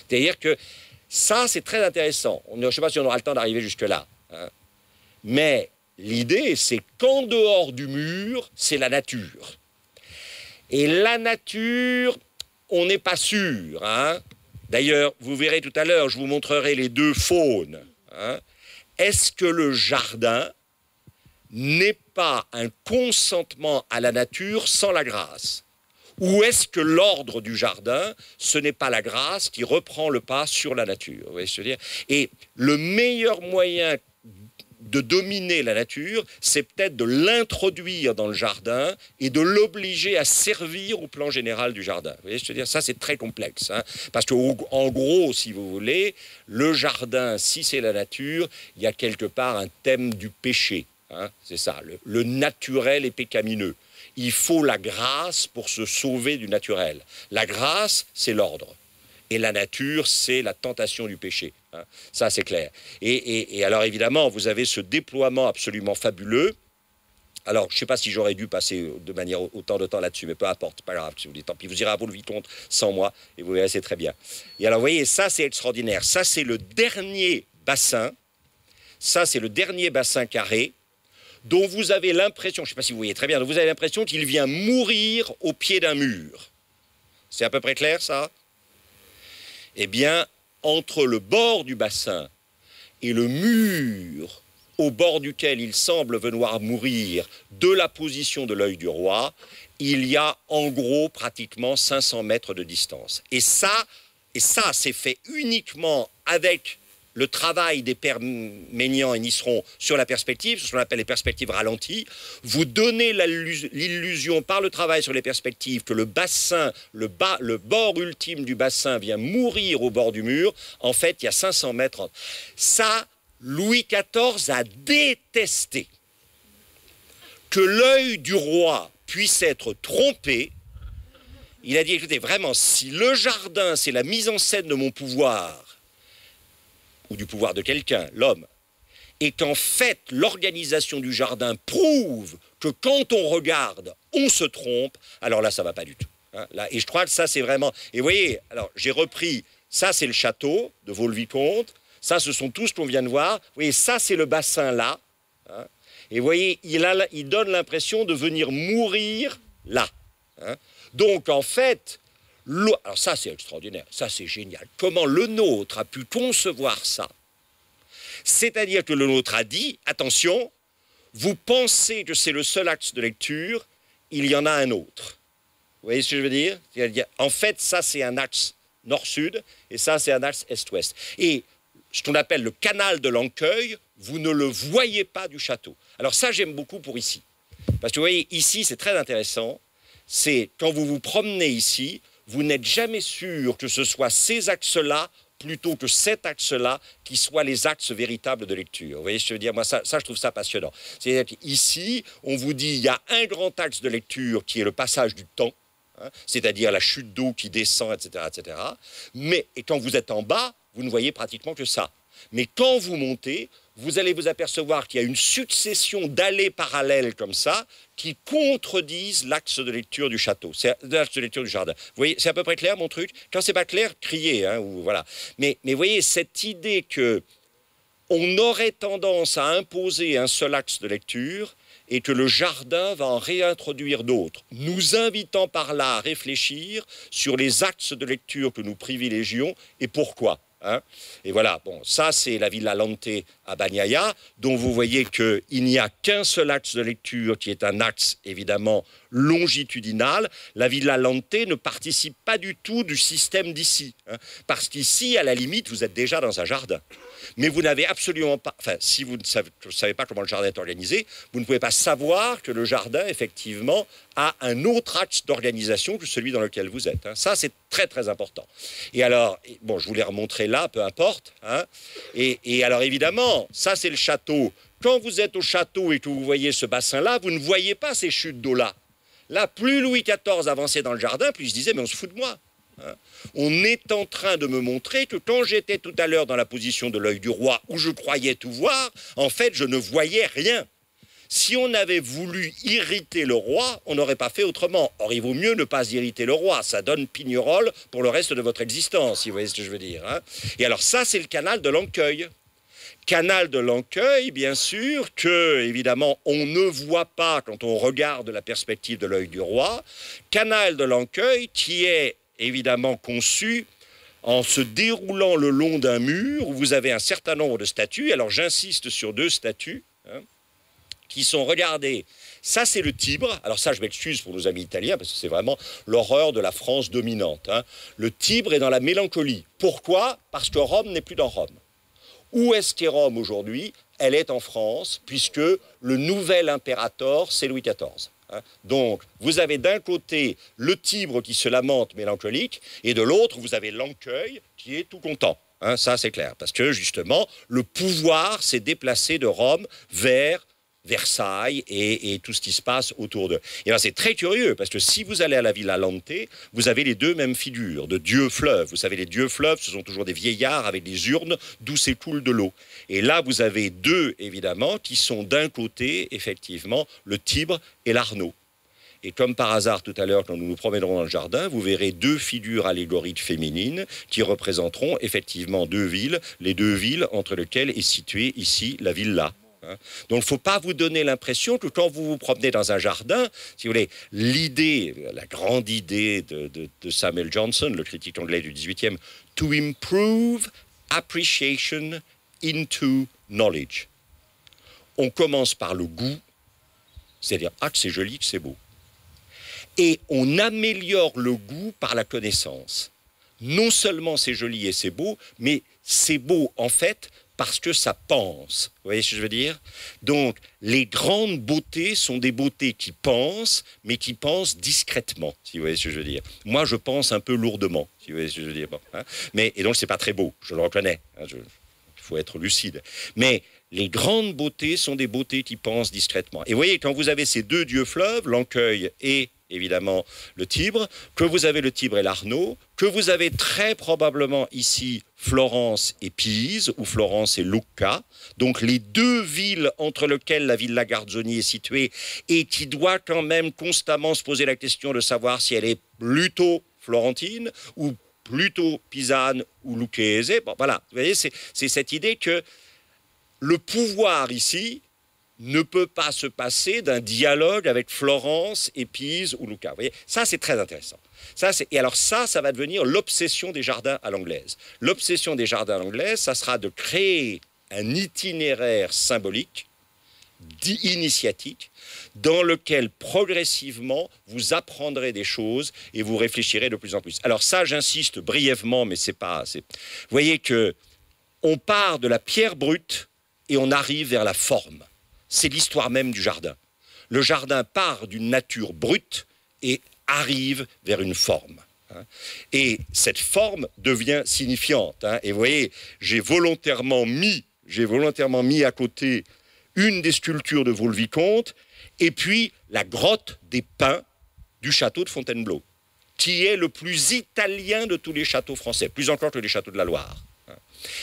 C'est-à-dire que ça, c'est très intéressant. Je ne sais pas si on aura le temps d'arriver jusque-là. Hein. Mais l'idée, c'est qu'en dehors du mur, c'est la nature. Et la nature, on n'est pas sûr. Hein. D'ailleurs, vous verrez tout à l'heure, je vous montrerai les deux faunes. Hein. Est-ce que le jardin n'est pas un consentement à la nature sans la grâce? Ou est-ce que l'ordre du jardin, ce n'est pas la grâce qui reprend le pas sur la nature? Vous voyez ce que je veux dire? Et le meilleur moyen de dominer la nature, c'est peut-être de l'introduire dans le jardin et de l'obliger à servir au plan général du jardin. Vous voyez ce que je veux dire? Ça, c'est très complexe. Hein, parce qu'en gros, si vous voulez, le jardin, si c'est la nature, il y a quelque part un thème du péché. Hein, c'est ça, le naturel est pécamineux. Il faut la grâce pour se sauver du naturel. La grâce, c'est l'ordre. Et la nature, c'est la tentation du péché. Hein. Ça, c'est clair. Et alors, évidemment, vous avez ce déploiement absolument fabuleux. Alors, je ne sais pas si j'aurais dû passer de manière autant de temps là-dessus, mais peu importe, pas grave, si vous voulez, tant pis. Vous irez à vos vicomtes sans moi, et vous verrez, c'est très bien. Et alors, vous voyez, ça, c'est extraordinaire. Ça, c'est le dernier bassin. Ça, c'est le dernier bassin carré, dont vous avez l'impression, je ne sais pas si vous voyez très bien, dont vous avez l'impression qu'il vient mourir au pied d'un mur. C'est à peu près clair, ça? Eh bien, entre le bord du bassin et le mur au bord duquel il semble venir mourir de la position de l'œil du roi, il y a en gros pratiquement 500 mètres de distance. Et ça c'est fait uniquement avec le travail des pères Maignan et Nisseron sur la perspective, ce qu'on appelle les perspectives ralenties. Vous donnez l'illusion par le travail sur les perspectives que le bassin, le bord ultime du bassin vient mourir au bord du mur. En fait, il y a 500 mètres. Ça, Louis XIV a détesté que l'œil du roi puisse être trompé. Il a dit, écoutez, vraiment, si le jardin, c'est la mise en scène de mon pouvoir, ou du pouvoir de quelqu'un, l'homme, et qu'en fait, l'organisation du jardin prouve que quand on regarde, on se trompe, alors là, ça ne va pas du tout. Hein, là, et je crois que ça, c'est vraiment... Et vous voyez, alors, j'ai repris, ça, c'est le château de Vaux-le-Vicomte, ça, ce sont tous ce qu'on vient de voir. Vous voyez, ça, c'est le bassin là. Hein, et vous voyez, il donne l'impression de venir mourir là. Hein. Donc, en fait... Alors ça, c'est extraordinaire, ça, c'est génial. Comment le nôtre a pu concevoir ça? C'est-à-dire que le nôtre a dit, attention, vous pensez que c'est le seul axe de lecture, il y en a un autre. Vous voyez ce que je veux dire? En fait, ça, c'est un axe nord-sud, et ça, c'est un axe est-ouest. Et ce qu'on appelle le canal de l'Ancueil, vous ne le voyez pas du château. Alors ça, j'aime beaucoup pour ici. Parce que vous voyez, ici, c'est très intéressant, c'est quand vous vous promenez ici, vous n'êtes jamais sûr que ce soit ces axes-là plutôt que cet axe-là qui soient les axes véritables de lecture. Vous voyez ce que je veux dire? Moi, ça, je trouve ça passionnant. C'est-à-dire qu'ici, on vous dit il y a un grand axe de lecture qui est le passage du temps, hein, c'est-à-dire la chute d'eau qui descend, etc., etc. Mais et quand vous êtes en bas, vous ne voyez pratiquement que ça. Mais quand vous montez, vous allez vous apercevoir qu'il y a une succession d'allées parallèles comme ça qui contredisent l'axe de lecture du château, c'est l'axe de lecture du jardin. Vous voyez, c'est à peu près clair mon truc? Quand c'est pas clair, criez, hein, ou voilà. Mais vous voyez, cette idée que on aurait tendance à imposer un seul axe de lecture et que le jardin va en réintroduire d'autres, nous invitant par là à réfléchir sur les axes de lecture que nous privilégions et pourquoi. Hein. Et voilà, bon, ça c'est la Villa Lante à Bagnaia, dont vous voyez qu'il n'y a qu'un seul axe de lecture qui est un axe évidemment longitudinal. La Villa Lante ne participe pas du tout du système d'ici, hein, parce qu'ici, à la limite, vous êtes déjà dans un jardin. Mais vous n'avez absolument pas... Enfin, si vous ne savez pas comment le jardin est organisé, vous ne pouvez pas savoir que le jardin, effectivement, a un autre axe d'organisation que celui dans lequel vous êtes. Hein. Ça, c'est très, très important. Et alors, bon, je vous l'ai remontré là, peu importe. Hein. Et alors, évidemment, ça, c'est le château. Quand vous êtes au château et que vous voyez ce bassin-là, vous ne voyez pas ces chutes d'eau-là. Là, plus Louis XIV avançait dans le jardin, plus il se disait, mais on se fout de moi. Hein. On est en train de me montrer que quand j'étais tout à l'heure dans la position de l'œil du roi, où je croyais tout voir, en fait, je ne voyais rien. Si on avait voulu irriter le roi, on n'aurait pas fait autrement. Or, il vaut mieux ne pas irriter le roi. Ça donne pignerol pour le reste de votre existence, si vous voyez ce que je veux dire. Hein. Et alors ça, c'est le canal de l'Ancueil. Canal de l'Ancueil, bien sûr, que, évidemment, on ne voit pas quand on regarde la perspective de l'œil du roi. Canal de l'Ancueil qui est, évidemment, conçu en se déroulant le long d'un mur où vous avez un certain nombre de statues. Alors, j'insiste sur 2 statues. Hein, qui sont, regardez, ça c'est le Tibre, alors ça je m'excuse pour nos amis italiens, parce que c'est vraiment l'horreur de la France dominante. Hein. Le Tibre est dans la mélancolie. Pourquoi? Parce que Rome n'est plus dans Rome. Où est-ce qu'est Rome aujourd'hui? Elle est en France, puisque le nouvel impérator, c'est Louis XIV. Hein. Donc, vous avez d'un côté le Tibre qui se lamente mélancolique, et de l'autre, vous avez l'Ancueil qui est tout content. Hein, ça c'est clair, parce que justement, le pouvoir s'est déplacé de Rome vers Versailles et tout ce qui se passe autour d'eux. Et alors c'est très curieux, parce que si vous allez à la Villa Lante, vous avez les 2 mêmes figures de dieux fleuves. Vous savez, les dieux fleuves, ce sont toujours des vieillards avec des urnes d'où s'écoule de l'eau. Et là, vous avez 2, évidemment, qui sont d'un côté, effectivement, le Tibre et l'Arno. Et comme par hasard, tout à l'heure, quand nous nous promènerons dans le jardin, vous verrez 2 figures allégoriques féminines qui représenteront effectivement 2 villes, les 2 villes entre lesquelles est située ici la villa. Donc, il ne faut pas vous donner l'impression que quand vous vous promenez dans un jardin, si vous voulez, l'idée, la grande idée de Samuel Johnson, le critique anglais du XVIIIe, « to improve appreciation into knowledge ». On commence par le goût, c'est-à-dire « ah, que c'est joli, que c'est beau ». Et on améliore le goût par la connaissance. Non seulement c'est joli et c'est beau, mais c'est beau, en fait, parce que ça pense. Vous voyez ce que je veux dire? Donc, les grandes beautés sont des beautés qui pensent, mais qui pensent discrètement, si vous voyez ce que je veux dire. Moi, je pense un peu lourdement, si vous voyez ce que je veux dire. Bon, hein, et donc, c'est pas très beau, je le reconnais. Hein, il faut être lucide. Mais les grandes beautés sont des beautés qui pensent discrètement. Et vous voyez, quand vous avez ces 2 dieux fleuves, l'Ancueil et évidemment le Tibre, que vous avez le Tibre et l'Arno, que vous avez très probablement ici Florence et Pise, ou Florence et Lucca, donc les 2 villes entre lesquelles la Villa Garzoni est située, et qui doit quand même constamment se poser la question de savoir si elle est plutôt florentine, ou plutôt pisane, ou lucchese. Bon, voilà, vous voyez, c'est cette idée que le pouvoir ici ne peut pas se passer d'un dialogue avec Florence et Pise ou Lucca. Vous voyez, ça c'est très intéressant. Et alors ça va devenir l'obsession des jardins à l'anglaise. L'obsession des jardins à l'anglaise, ça sera de créer un itinéraire symbolique, initiatique, dans lequel progressivement vous apprendrez des choses et vous réfléchirez de plus en plus. Alors ça, j'insiste brièvement, mais c'est pas. Vous voyez que on part de la pierre brute et on arrive vers la forme. C'est l'histoire même du jardin. Le jardin part d'une nature brute et arrive vers une forme. Et cette forme devient signifiante. Et vous voyez, j'ai volontairement mis à côté une des sculptures de Vaux-le-Vicomte et puis la grotte des Pins du château de Fontainebleau, qui est le plus italien de tous les châteaux français, plus encore que les châteaux de la Loire.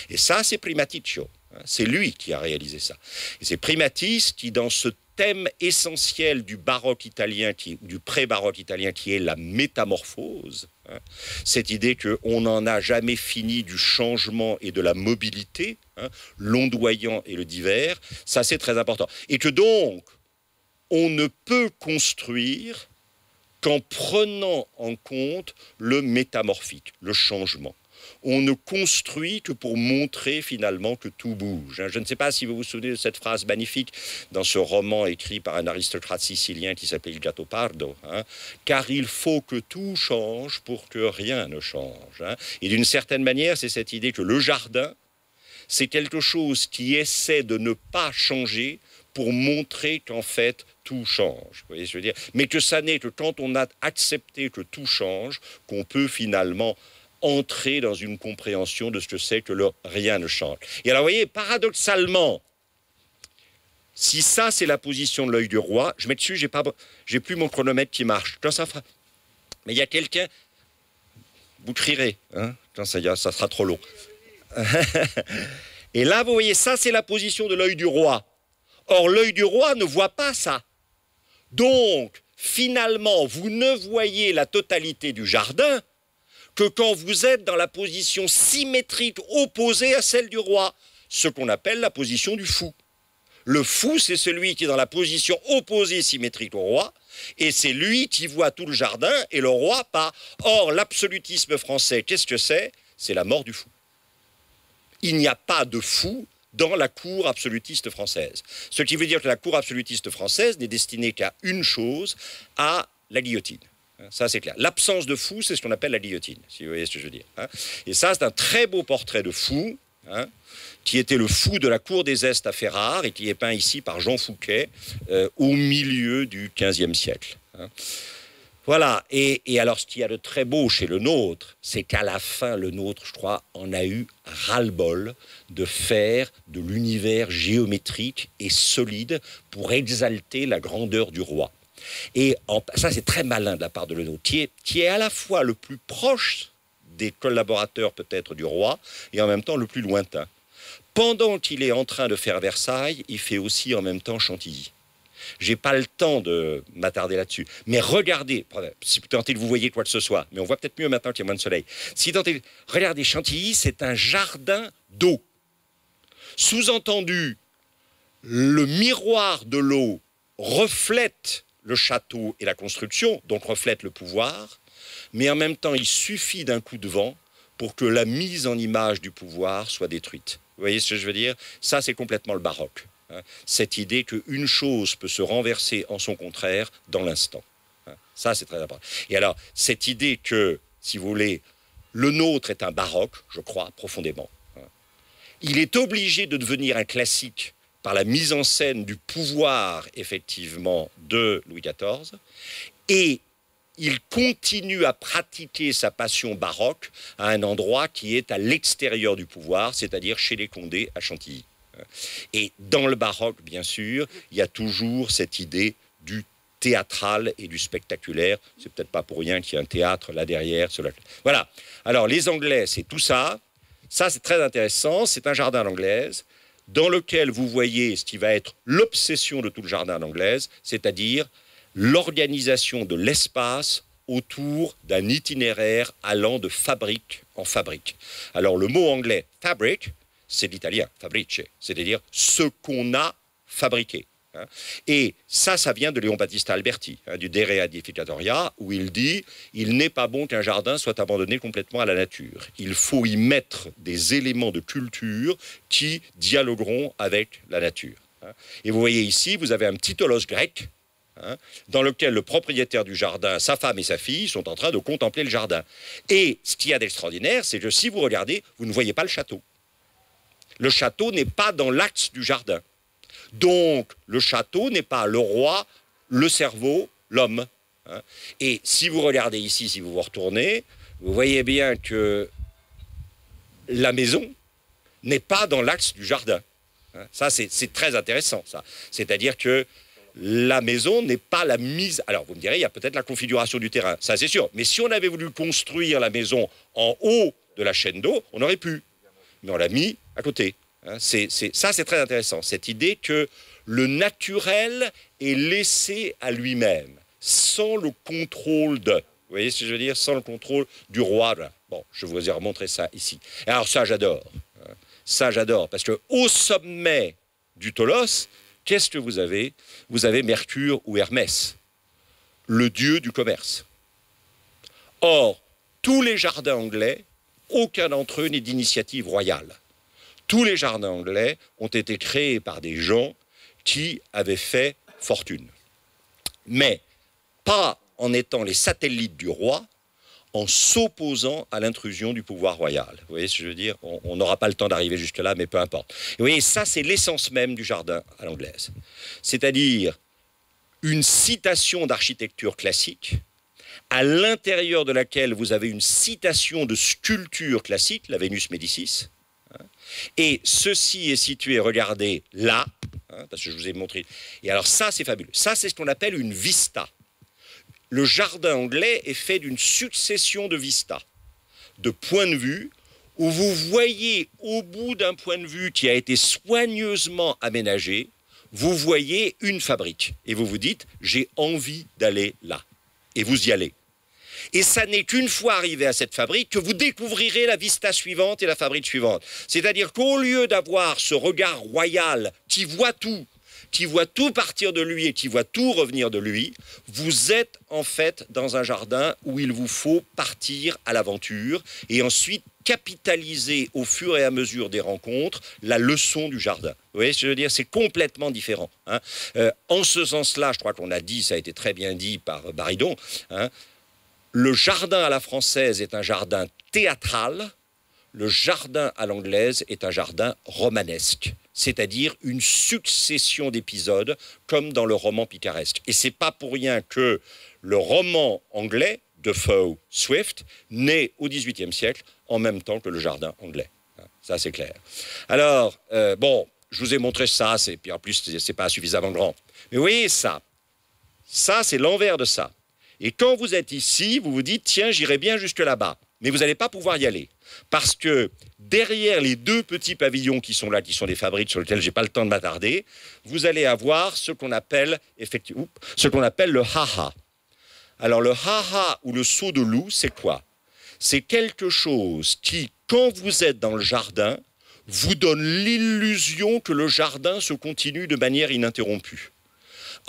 Et ça, c'est Primaticcio. C'est lui qui a réalisé ça. Et c'est Primatis qui, dans ce thème essentiel du baroque italien, du pré-baroque italien, qui est la métamorphose, cette idée qu'on n'en a jamais fini du changement et de la mobilité, l'ondoyant et le divers, ça c'est très important. Et que donc, on ne peut construire qu'en prenant en compte le métamorphique, le changement. On ne construit que pour montrer finalement que tout bouge. Je ne sais pas si vous vous souvenez de cette phrase magnifique dans ce roman écrit par un aristocrate sicilien qui s'appelle Il Gattopardo, car il faut que tout change pour que rien ne change. Et d'une certaine manière, c'est cette idée que le jardin, c'est quelque chose qui essaie de ne pas changer pour montrer qu'en fait, tout change. Vous voyez ce que je veux dire? Mais que ça n'est que quand on a accepté que tout change, qu'on peut finalement entrer dans une compréhension de ce que c'est que rien ne change. Et alors, vous voyez, paradoxalement, si ça, c'est la position de l'œil du roi, je m'excuse, j'ai plus mon chronomètre qui marche. Quand ça fera... Mais il y a quelqu'un... Vous crierez, quand ça sera trop long. Et là, vous voyez, ça, c'est la position de l'œil du roi. Or, l'œil du roi ne voit pas ça. Donc, finalement, vous ne voyez la totalité du jardin que quand vous êtes dans la position symétrique opposée à celle du roi, ce qu'on appelle la position du fou. Le fou, c'est celui qui est dans la position opposée symétrique au roi, et c'est lui qui voit tout le jardin, et le roi pas. Or, l'absolutisme français, qu'est-ce que c'est? C'est la mort du fou. Il n'y a pas de fou dans la cour absolutiste française. Ce qui veut dire que la cour absolutiste française n'est destinée qu'à une chose, à la guillotine. Ça, c'est clair. L'absence de fou, c'est ce qu'on appelle la guillotine, si vous voyez ce que je veux dire. Et ça, c'est un très beau portrait de fou, qui était le fou de la cour des Est à Ferrare et qui est peint ici par Jean Fouquet au milieu du XVe siècle. Voilà. Et alors, ce qu'il y a de très beau chez le nôtre, c'est qu'à la fin, le nôtre, je crois, en a eu ras-le-bol de faire de l'univers géométrique et solide pour exalter la grandeur du roi. Et ça, c'est très malin de la part de le nôtre, qui est à la fois le plus proche des collaborateurs peut-être du roi et en même temps le plus lointain. Pendant qu'il est en train de faire Versailles, il fait aussi en même temps Chantilly. J'ai pas le temps de m'attarder là-dessus. Mais regardez, si vous tentez de vous voyez quoi que ce soit, mais on voit peut-être mieux maintenant qu'il y a moins de soleil. Si tentez, regardez, Chantilly, c'est un jardin d'eau. Sous-entendu, le miroir de l'eau reflète le château et la construction, donc reflète le pouvoir, mais en même temps, il suffit d'un coup de vent pour que la mise en image du pouvoir soit détruite. Vous voyez ce que je veux dire? Ça, c'est complètement le baroque. Cette idée qu'une chose peut se renverser en son contraire dans l'instant. Ça, c'est très important. Et alors, cette idée que, si vous voulez, le nôtre est un baroque, je crois, profondément. Il est obligé de devenir un classique par la mise en scène du pouvoir, effectivement, de Louis XIV, et il continue à pratiquer sa passion baroque à un endroit qui est à l'extérieur du pouvoir, c'est-à-dire chez les Condé à Chantilly. Et dans le baroque, bien sûr, il y a toujours cette idée du théâtral et du spectaculaire. C'est peut-être pas pour rien qu'il y a un théâtre là derrière. Voilà. Alors, les Anglais, c'est tout ça. Ça, c'est très intéressant. C'est un jardin d'anglaise dans lequel vous voyez ce qui va être l'obsession de tout le jardin d'anglaise, c'est-à-dire l'organisation de l'espace autour d'un itinéraire allant de fabrique en fabrique. Alors, le mot anglais « fabric », c'est l'italien, fabrice, c'est-à-dire ce qu'on a fabriqué. Et ça vient de Léon Battista Alberti, du De Re Edificatoria, où il dit « Il n'est pas bon qu'un jardin soit abandonné complètement à la nature. Il faut y mettre des éléments de culture qui dialogueront avec la nature. » Et vous voyez ici, vous avez un petit tolos grec, dans lequel le propriétaire du jardin, sa femme et sa fille sont en train de contempler le jardin. Et ce qu'il y a d'extraordinaire, c'est que si vous regardez, vous ne voyez pas le château. Le château n'est pas dans l'axe du jardin. Donc, le château n'est pas le roi, le cerveau, l'homme. Et si vous regardez ici, si vous vous retournez, vous voyez bien que la maison n'est pas dans l'axe du jardin. Ça, c'est très intéressant, ça. C'est-à-dire que la maison n'est pas la mise... Alors, vous me direz, il y a peut-être la configuration du terrain, ça c'est sûr. Mais si on avait voulu construire la maison en haut de la chaîne d'eau, on aurait pu. Mais on l'a mis à côté. Ça, c'est très intéressant. Cette idée que le naturel est laissé à lui-même, sans le contrôle de... Vous voyez ce que je veux dire? Sans le contrôle du roi. Bon, je vous ai remontré ça ici. Et alors ça, j'adore. Ça, j'adore. Parce qu'au sommet du Tholos, qu'est-ce que vous avez? Vous avez Mercure ou Hermès, le dieu du commerce. Or, tous les jardins anglais, aucun d'entre eux n'est d'initiative royale. Tous les jardins anglais ont été créés par des gens qui avaient fait fortune. Mais pas en étant les satellites du roi, en s'opposant à l'intrusion du pouvoir royal. Vous voyez ce que je veux dire? On n'aura pas le temps d'arriver jusque-là, mais peu importe. Et vous voyez, ça, c'est l'essence même du jardin à l'anglaise. C'est-à-dire une citation d'architecture classique, à l'intérieur de laquelle vous avez une citation de sculpture classique, la Vénus Médicis, et ceci est situé, regardez, là, parce que je vous ai montré. Et alors ça, c'est fabuleux. Ça, c'est ce qu'on appelle une vista. Le jardin anglais est fait d'une succession de vistas, de points de vue, où vous voyez au bout d'un point de vue qui a été soigneusement aménagé, vous voyez une fabrique et vous vous dites « j'ai envie d'aller là ». Et vous y allez. Et ça n'est qu'une fois arrivé à cette fabrique que vous découvrirez la vista suivante et la fabrique suivante. C'est-à-dire qu'au lieu d'avoir ce regard royal qui voit tout partir de lui et qui voit tout revenir de lui, vous êtes en fait dans un jardin où il vous faut partir à l'aventure et ensuite capitaliser au fur et à mesure des rencontres la leçon du jardin. Vous voyez ce que je veux dire? C'est complètement différent. Hein. En ce sens-là, je crois qu'on l'a dit, ça a été très bien dit par Baridon, hein, le jardin à la française est un jardin théâtral, le jardin à l'anglaise est un jardin romanesque, c'est-à-dire une succession d'épisodes comme dans le roman picaresque. Et c'est pas pour rien que le roman anglais, Defoe, Swift, naît au XVIIIe siècle en même temps que le jardin anglais. Ça, c'est clair. Alors, bon, je vous ai montré ça, puis en plus, c'est pas suffisamment grand. Mais vous voyez ça, c'est l'envers de ça. Et quand vous êtes ici, vous vous dites, tiens, j'irai bien jusque là-bas. Mais vous n'allez pas pouvoir y aller. Parce que derrière les deux petits pavillons qui sont là, qui sont des fabriques sur lesquelles je n'ai pas le temps de m'attarder, vous allez avoir ce qu'on appelle le ha-ha. Alors le ha-ha ou le saut de loup, c'est quoi? C'est quelque chose qui, quand vous êtes dans le jardin, vous donne l'illusion que le jardin se continue de manière ininterrompue.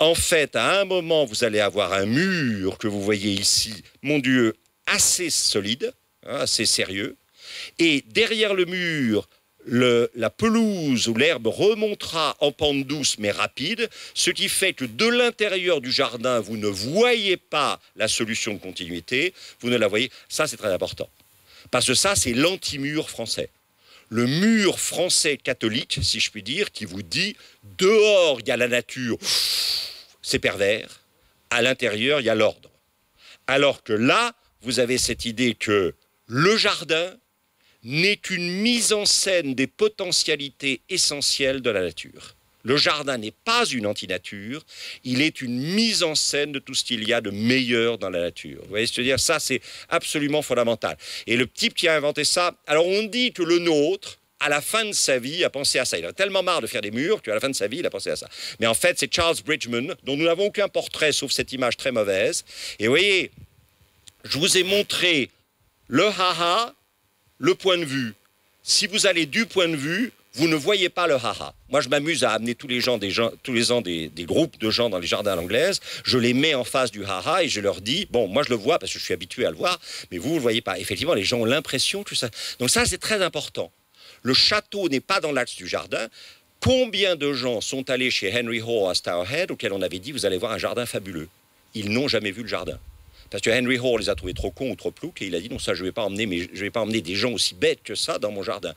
En fait, à un moment, vous allez avoir un mur que vous voyez ici, mon Dieu, assez solide, hein, assez sérieux. Et derrière le mur, la pelouse ou l'herbe remontera en pente douce mais rapide, ce qui fait que de l'intérieur du jardin, vous ne voyez pas la solution de continuité, vous ne la voyez. Ça, c'est très important. Parce que ça, c'est l'anti-mur français. Le mur français catholique, si je puis dire, qui vous dit « dehors, il y a la nature, c'est pervers, à l'intérieur, il y a l'ordre ». Alors que là, vous avez cette idée que le jardin n'est qu'une mise en scène des potentialités essentielles de la nature. Le jardin n'est pas une antinature, il est une mise en scène de tout ce qu'il y a de meilleur dans la nature. Vous voyez ce que je veux dire? Ça, c'est absolument fondamental. Et le type qui a inventé ça, alors on dit que le nôtre, à la fin de sa vie, a pensé à ça. Il a tellement marre de faire des murs qu'à la fin de sa vie, il a pensé à ça. Mais en fait, c'est Charles Bridgman, dont nous n'avons aucun portrait, sauf cette image très mauvaise. Et vous voyez, je vous ai montré le ha-ha, le point de vue. Si vous allez du point de vue, vous ne voyez pas le ha-ha. Moi, je m'amuse à amener tous les ans des groupes de gens dans les jardins à l'anglaise. Je les mets en face du ha-ha et je leur dis, bon, moi je le vois parce que je suis habitué à le voir, mais vous ne le voyez pas. Effectivement, les gens ont l'impression que ça... Donc ça, c'est très important. Le château n'est pas dans l'axe du jardin. Combien de gens sont allés chez Henry Hoare à Stourhead, auquel on avait dit, vous allez voir un jardin fabuleux. Ils n'ont jamais vu le jardin. Parce que Henry Hoare les a trouvés trop cons ou trop ploucs et il a dit non, ça je vais pas emmener des gens aussi bêtes que ça dans mon jardin.